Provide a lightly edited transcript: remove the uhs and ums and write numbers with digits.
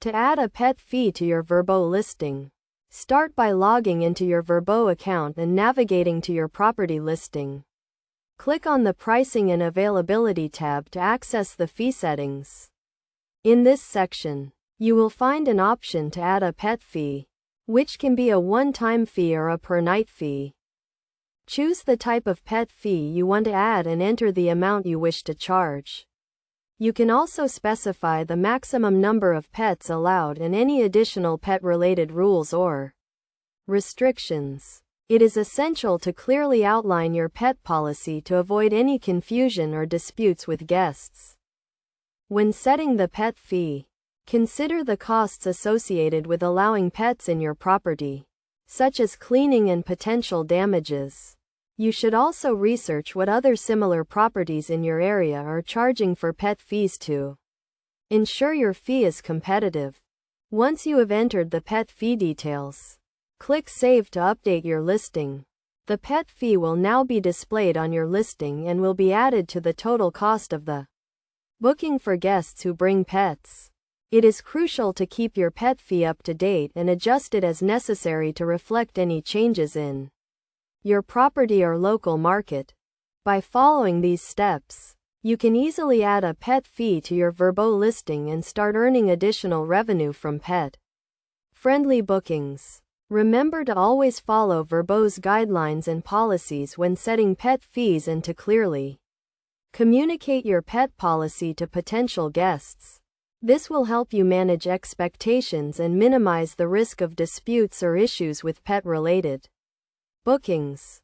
To add a pet fee to your Vrbo listing, start by logging into your Vrbo account and navigating to your property listing. Click on the Pricing and Availability tab to access the fee settings. In this section, you will find an option to add a pet fee, which can be a one-time fee or a per-night fee. Choose the type of pet fee you want to add and enter the amount you wish to charge. You can also specify the maximum number of pets allowed and any additional pet-related rules or restrictions. It is essential to clearly outline your pet policy to avoid any confusion or disputes with guests. When setting the pet fee, consider the costs associated with allowing pets in your property, such as cleaning and potential damages. You should also research what other similar properties in your area are charging for pet fees to ensure your fee is competitive. Once you have entered the pet fee details, click Save to update your listing. The pet fee will now be displayed on your listing and will be added to the total cost of the booking for guests who bring pets. It is crucial to keep your pet fee up to date and adjust it as necessary to reflect any changes in your property or local market. By following these steps, you can easily add a pet fee to your Vrbo listing and start earning additional revenue from pet-friendly bookings. Remember to always follow Vrbo's guidelines and policies when setting pet fees and to clearly communicate your pet policy to potential guests. This will help you manage expectations and minimize the risk of disputes or issues with pet-related bookings.